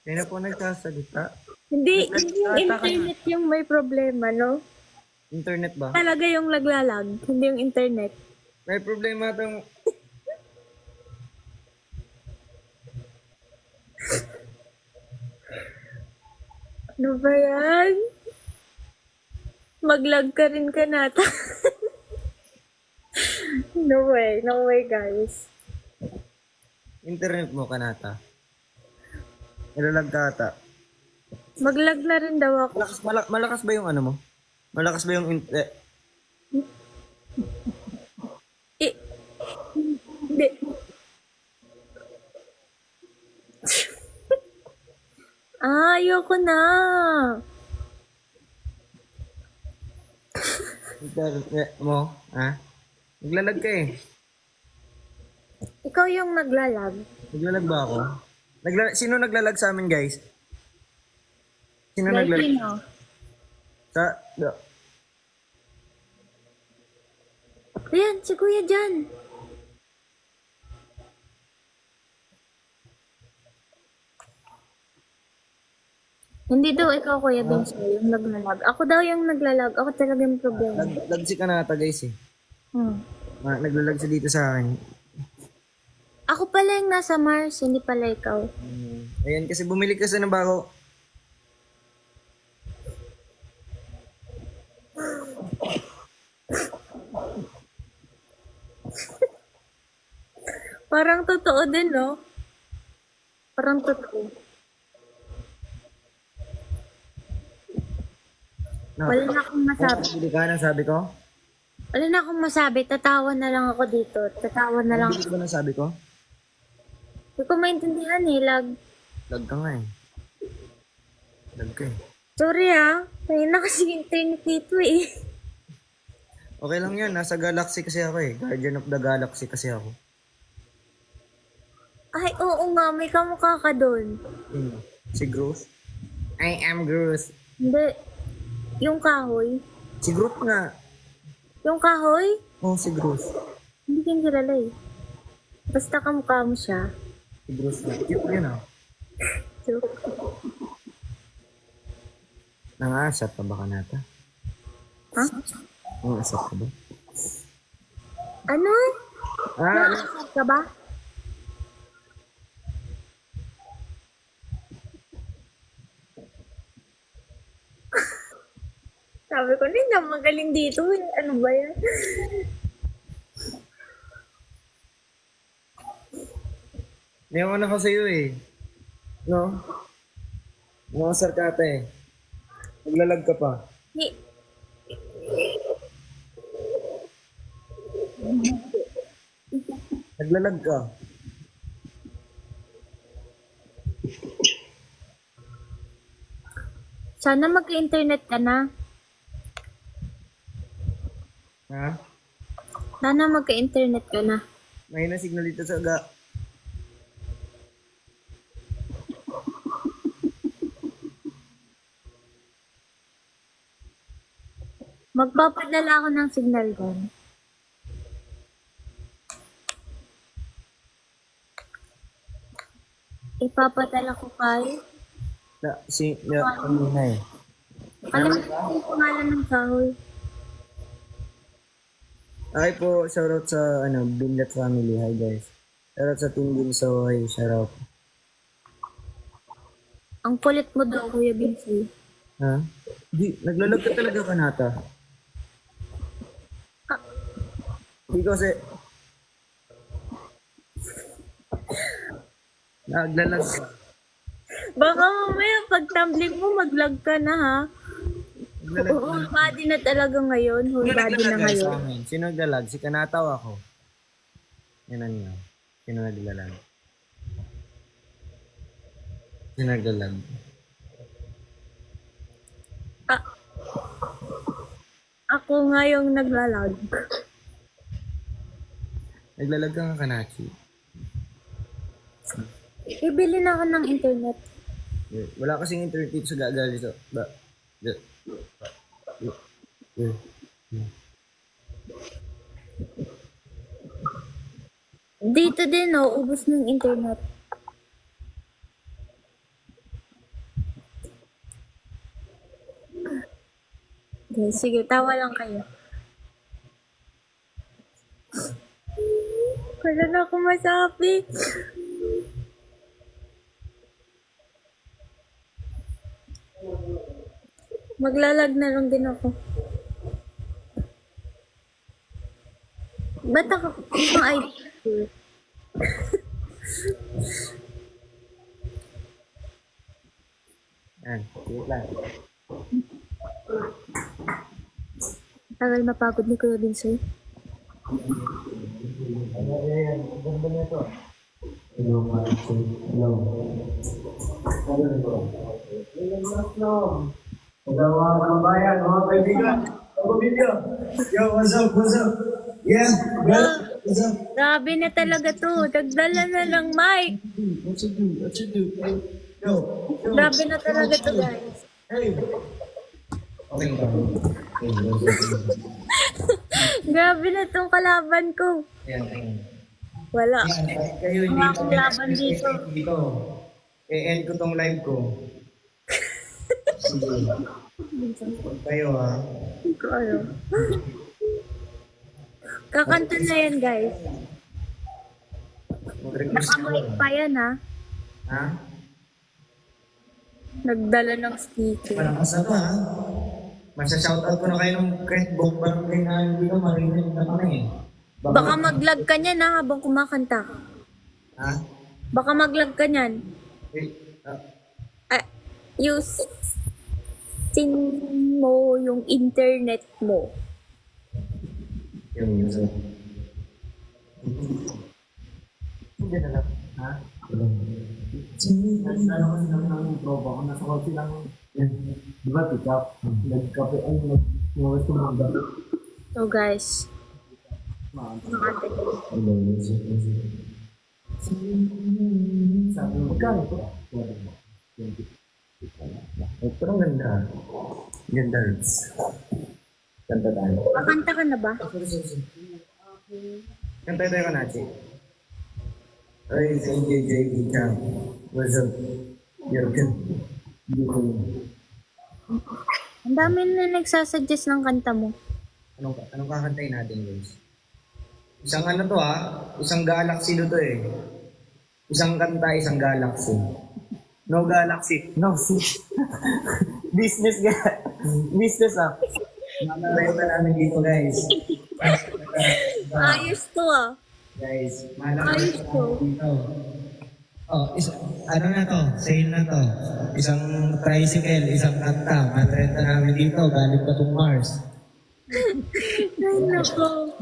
C: Kaya na po nagsasalita.
A: Hindi yung internet yung may problema, no?
C: Internet ba?
A: Talaga yung laglalag, hindi yung internet.
C: May problema tong,
A: Ano ba yan? Maglag ka rin ka nata. No way guys.
C: internet mo, Kanata. Nilalag ka ata.
A: Maglag na rin daw ako.
C: Malakas ba yung ano mo? Malakas ba yung,
A: Hindi. Ayoko na.
C: internet mo, ha? Naglalag ka eh.
A: Ikaw yung naglalag.
C: Naglalag ba ako? Sino naglalag sa amin, guys? Sino
A: Dahil
C: naglalag?
A: sino?
C: Sa,
A: Ayan, si Kuya dyan. Hindi daw ikaw, Kuya Binsoy, yung naglalag. Ako daw yung naglalag. Ako talaga yung problema.
C: lag si Kanata, guys eh. Naglalag siya dito sa akin.
A: Ako pala yung nasa Mars, hindi pala ikaw.
C: Ayan, kasi bumili kasi ng bago.
A: Parang totoo din, no? Parang totoo. Wala na akong masabi.
C: Bili ka ng sabi ko?
A: Wala na akong masabi. Tatawa na lang ako dito. Tatawa na lang.
C: Bili ko ba ng sabi ko?
A: Hindi ko maintindihan eh.
C: Lag ka nga eh. Lag ka eh.
A: Sorry ah. Kaya na kasi internet dito eh.
C: Okay lang yan. Nasa galaxy kasi ako eh. Guardian of the Galaxy kasi ako.
A: Ay, oo nga, may kamukha ka doon.
C: Si Groot. I am Groot.
A: Hindi. Yung kahoy.
C: Si Groot nga.
A: Yung kahoy?
C: Oh, si Groot.
A: Hindi ko kilala eh. Basta kamukha mo siya.
C: Si Groot nga. Cute yun ah.
A: So,
C: Nangasat pa ba ka nata?
A: ha?
C: Nangasat ka ba?
A: Ano?
C: Ah,
A: Nakasad ka ba? Sabi ko, hindi na magaling dito. Ano ba yan?
C: Niyawan ako sa'yo eh. No? Nangasar ka ata eh. Naglalag ka pa.
A: Hi-
C: Naglalag ka.
A: Sana mag-internet ka na.
C: Ha?
A: Sana mag-internet ka na.
C: May na signal dito sa ga.
A: Magpapadala ako ng signal doon. Ipapadala ko kayo.
C: Ano na eh.
A: Alam mo yung pangalan ng kahoy?
C: Ay po, shoutout sa Bindat family. Hi guys. Shoutout sa Team Ginso. Hi, shoutout.
A: Ang kulit mo daw, Kuya Binsi.
C: Ha? Di, naglalag ka talaga ka nata. Di kasi... Naglalag ka.
A: Baka mamaya pag tumbling mo, mag-lag ka na ha.
C: Naglalag ka.
A: Whole body na talaga ngayon. Whole
C: Sino
A: body na
C: naglalag sa
A: ngayon.
C: amin? Sino naglalag? Si Kanataw ako. Yan ang niya. Sino naglalag? Sino naglalag?
A: Ako nga yung naglalag.
C: Naglalag ka nga Kanachi.
A: Ibili na ako ng internet.
C: Wala kasing internet dito sa gagal dito.
A: Dito din oh, ubos ng internet. Okay, sige, tawa lang kayo. Wala na ako masabi. Maglalag na lang din ako. Ba't ako isang ID?
C: Yan, wait lang.
A: Tagal mapagod ni Kuya Binsoy.
C: Ayan, ganda na ito. Hello, Marcin. Hello.
D: Hello mga kabayan, mga kaibigan, kapamilya. Yo, what's up, what's up? Yeah, well, what's up?
A: Grabe na talaga to. Dagdala na lang, Mike.
D: What you do, what you do? Yo, yo.
A: Grabe na talaga to, guys.
D: Hey. Okay lang.
A: Grabe na tong kalaban ko.
C: Ayan, ayan.
A: Wala.
C: Kayo hindi
A: Mga kalaban dito.
C: dito. E-end ko tong live ko. Sige. Kayo ha.
A: Hindi ko alam. Kakanta na yan, guys.
C: Mag-request ko.
A: Nakamike pa yan, ha?
C: Ha?
A: Nagdala ng sticker.
C: Malakas na to ha. Masya-shoutout ko na kayo ng kahit bombar rin na hindi ko marinig na kami eh.
A: Baka mag-lag ka niyan, ha, habang kumakanta.
C: Ha?
A: Baka mag-lag ka niyan. Use mo yung internet mo.
C: Yung user. Hindi na lang. Ha? Nasa kasi lang ng tropa ko. Nasa kotse lang. Di ba pick up? Nagkape ay nag-uwas ko ng gabi.
A: So guys,
C: Sabi mo, magkano to? Pero ang ganda. Ganda, Roots. Kanta tayo.
A: kakanta ka na ba?
C: Kanta tayo ka natin. Ay, thank you, JB Cam. What's up? You're good.
A: Ang dami na nagsasuggest ng kanta mo.
C: Anong kakantayin natin, guys? Isang ano to isang galaxy to eh. Isang kanta, isang galaxy. No galaxy. No, business business Mamalayo namin dito, guys.
A: Ayos to
C: Guys,
A: Ayos to.
C: dito. Ano na to? Sale na to. Isang tricycle, isang kanta. Matrenta namin dito. Galing pa itong Mars.
A: Ay, nako.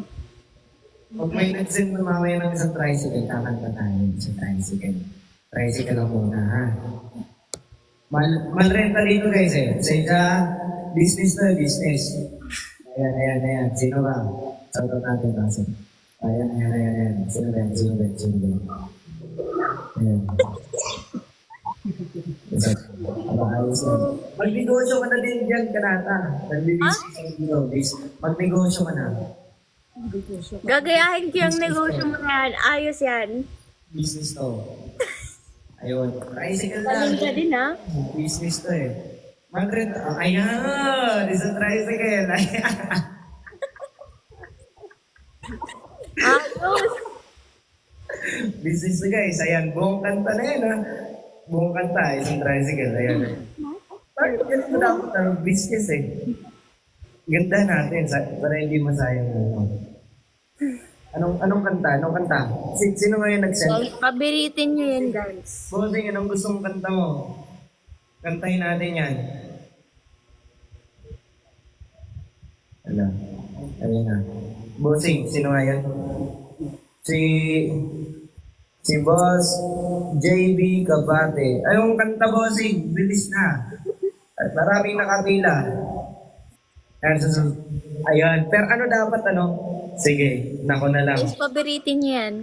C: Pag may nag-send na mamaya ng isang tricycle, kakanta tayo sa tricycle. Tricycle lang muna, ha? Malrenta dito, guys, eh. Sa business to, business. Ayan. Sino ba? Shoutout natin, kasi. Ayan. Sino ba? Ayan. Ayos na. Magnegosyo ka na din dyan, kanata. Nagbibis. Magnegosyo ka na.
A: Gagayahin ko yung negosyo mo na yan. Ayos yan.
C: Business to. Ayun. Tricycle na.
A: Galing ka din, ha?
C: Business to eh. Mag-rent. Ayan! Isang tricycle.
A: Ayos.
C: Business to, guys. Ayan. Buong kanta na yan, ha? Buong kanta. Isang tricycle. Ayan. Bakit ganito dapat ang business eh? Ganda natin. Para hindi masayang Anong kanta? Sino nga yung nag-send?
A: Pabiritin nyo yan, guys.
C: Bossing, anong gusto mong kanta mo? Kantahin natin yan. Ayun na. Bossing, sino nga yan? Si Boss JB Kabate. Ayong kanta, Bossing. Bilis na. At maraming nakapila. Ayan. Pero ano dapat, Sige, nako na lang.
A: Guys, pabiritin nyo yan.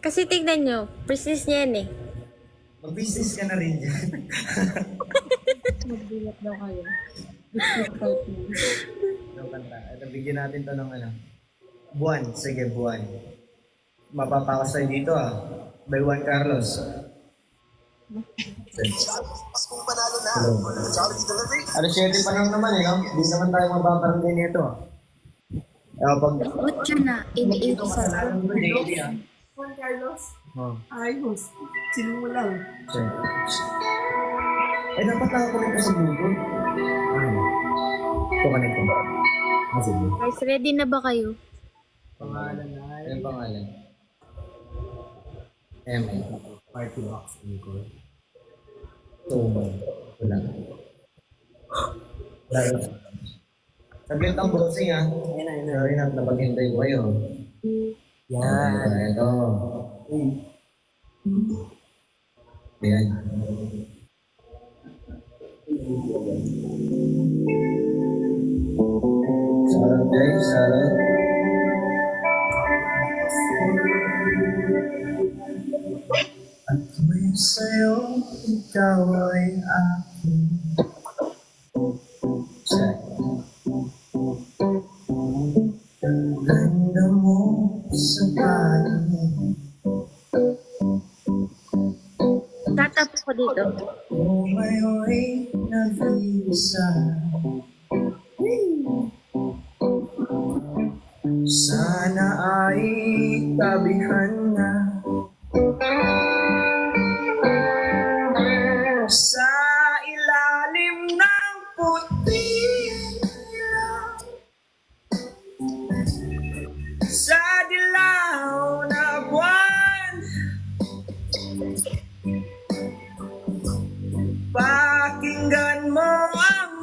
A: Kasi tignan nyo, business niya yan eh.
C: Mag-business ka na rin dyan.
B: Magbilat daw kayo.
C: Ano kanta? Ito, bigyan natin to ng buwan. Sige, buwan. Mapapakas tayo dito By Juan Carlos. Hello. Ano, 7 pa lang naman no? Hindi naman tayo mababarangay nito pag...
A: What yun na? 887.
B: Juan Carlos,
C: Oh.
B: ayos. Sino mo lang?
C: Dapat nakakulit ka sa Bluetooth. Ito connect ko. Sige.
A: Guys, ready na ba kayo?
C: Pangalan na. Anong pangalan? Party Box Encore. Wala. Saglit ang bossing Sorry na napaghintay ko kayo. Yan. Ito. Ayan. Shoutout guys, shoutout. At may sa'yo, ikaw ay akin. Check. Ang ganda mo sa paligid.
A: Tatap ko dito.
C: Kung ngayon nag-iisa, sana ay tabihan na sa ilalim ng puting ilaw, sa dilaw na buwan, pakinggan mo ang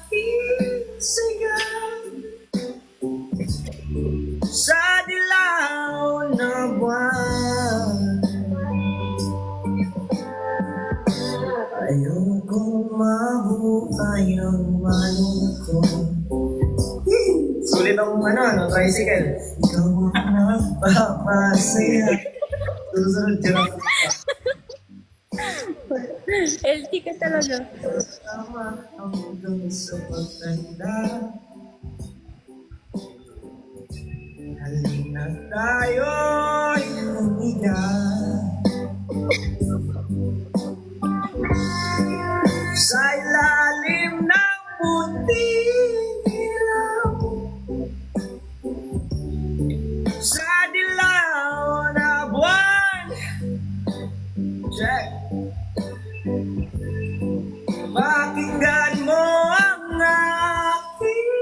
C: aking sigaw, sa dilaw na buwan. Ayokong mabuhay ang malungkot. tricycle.
D: Ikaw ang nagpapasaya. Susunod, giraffe.
A: LT ka talaga.
D: Tama hanggang sa pagtanda. Halina tayo'y humiga. Sa ilalim ng puting ilaw, sa dilaw na buwan. Check. Pakinggan mo ang aking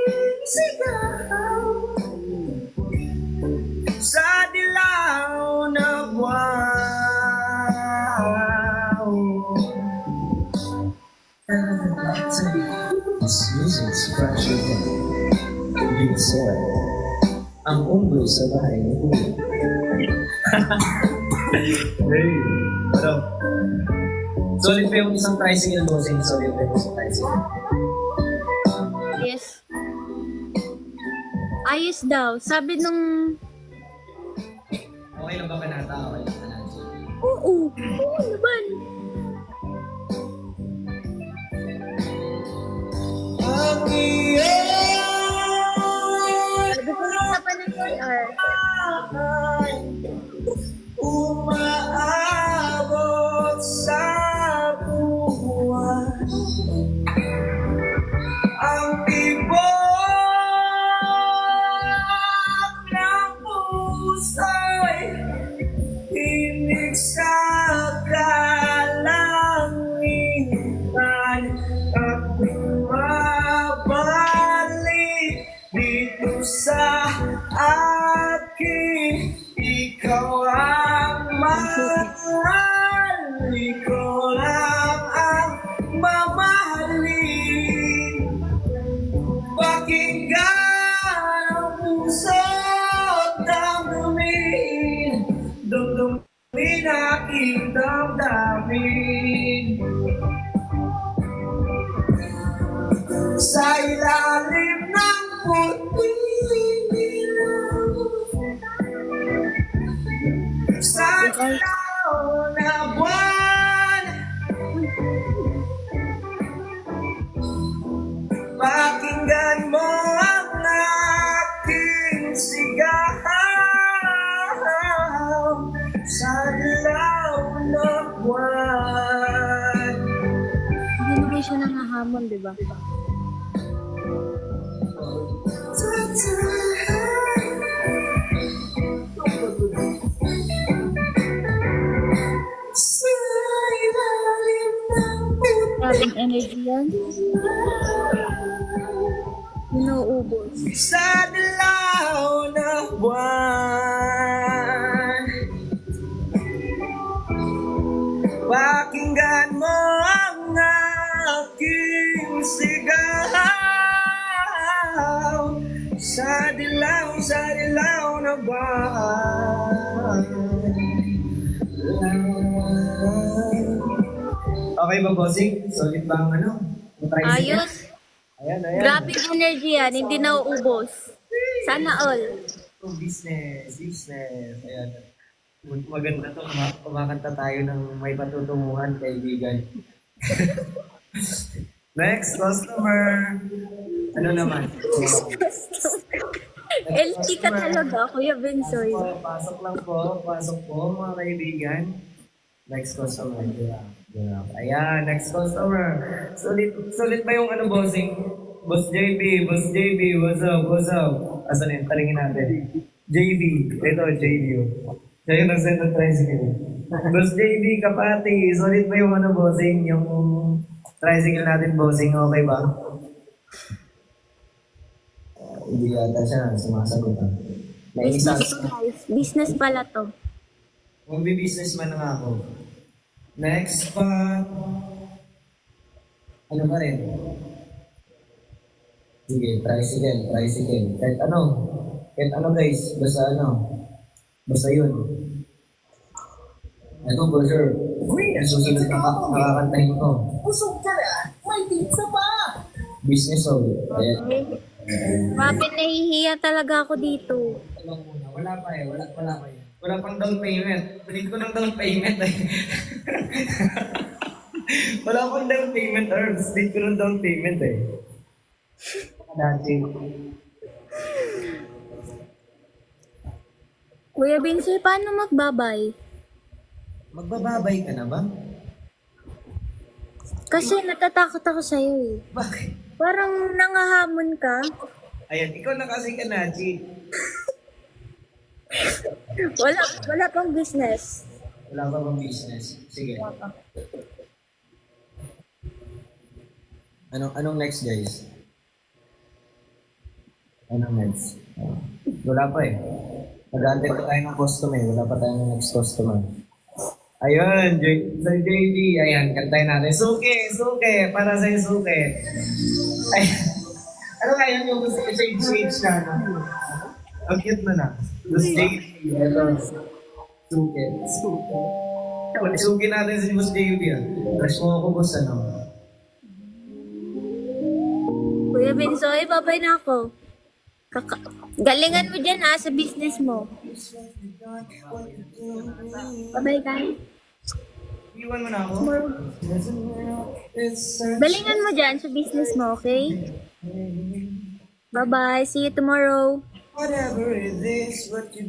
D: sigaw sa dilaw na buwan.
E: This music's fresher than being soil. Ang unggoy sa bahay ni Kuya.
C: Hey, ano? Solid pa yung isang tricycle bossing. Solid pa yung isang tricycle.
A: Yes. Ayos daw. Sabi nung...
C: Okay lang ba kanata? Okay lang kanata.
A: Oo. Oo naman.
D: Ang iyong
A: Sabi ko sa pa ng CR.
D: ay umaabot sa buwan. Ang tibok ng puso'y hinig sa kalangitan at bumabalik dito sa akin. Ikaw ang mahal, ikaw lang ang mamahalin. Pakinggan ang puso't damdamin, damdamin aking damdamin. Sa ilalim ng puting ilaw, sa dilaw na buwan. Pakinggan mo ang aking sigaw sa dilaw na buwan.
A: Hindi siya nangahamon, di ba?
D: Sa ilalim ng puting
A: Grabing energy yan. Inuubos.
D: sa dilaw na buwan. Pakinggan mo ang aking sigaw sa dilaw na buwan. Okay ba, bossing? Solid ba ang ano? Ang tricycle?
A: Ayos.
C: Ayan, ayan.
A: Grabing energy yan. Hindi nauubos. Sana all.
C: Oh, business. Ayan. Maganda to. Kumakanta tayo ng may patutunguhan, kaibigan. Next customer. Ano naman?
A: LT ka talaga, Kuya Bensoy.
C: Pasok lang po. Pasok po, mga kaibigan. Next customer. Yeah. Ayan, next customer. Sulit ba yung ano, bossing? Boss JB, what's up? Asan yun? Talingin natin. JB. Ito, JB. Siya yung nag-send ng tricycle. Boss JB, kapati. Sulit ba yung ano, bossing? Yung tricycle natin, bossing. Okay ba? Hindi yata siya sumasagot. May isa.
A: Business to guys. Business pala to.
C: Magbi-businessman na nga ako. Next pa. Ano pa rin? Sige, tricycle. Kahit ano guys, basta yun. Ito, brother. Ang susunod na nakakantahin ko.
D: Busog ka na, may pizza pa!
C: Business, oh. Ayan.
A: Grabe, nahihiya talaga ako dito.
C: Wala muna. Wala pa eh. Wala pa eh. Wala pang down payment. Pinig ko ng down payment eh. Wala pang down payment, Earth. Pinig ko ng down payment eh. Dati.
A: Kuya Vincent, paano magbabay?
C: Magbababay ka na ba?
A: Kasi natatakot ako sa'yo eh.
C: Bakit?
A: Parang nangahamon ka.
C: Ayan, ikaw na kasi ka na, Chi.
A: Wala pang business.
C: Wala pa bang business? Sige. Anong next, guys? Anong next? Wala pa eh. Nag-aantay pa tayo ng customer. Wala pa tayong next customer. Ayun, sa JD. Ayan, kantayin natin. Suke, suke. Para sa'yo, suke. Ay, ano nga yun yung gusto ko sa age na, no? Ang cute na na. Tapos JD. Ito. Suke. Suke. Suke natin si Boss JD. Crush mo ako, boss, ano?
A: Kuya Vincent, babay na ako. Galingan mo dyan sa business mo. Babay ka.
C: Iwan mo na ako.
A: Galingan mo dyan sa business mo, okay? Bye-bye. See you tomorrow.
C: Whatever it is, what you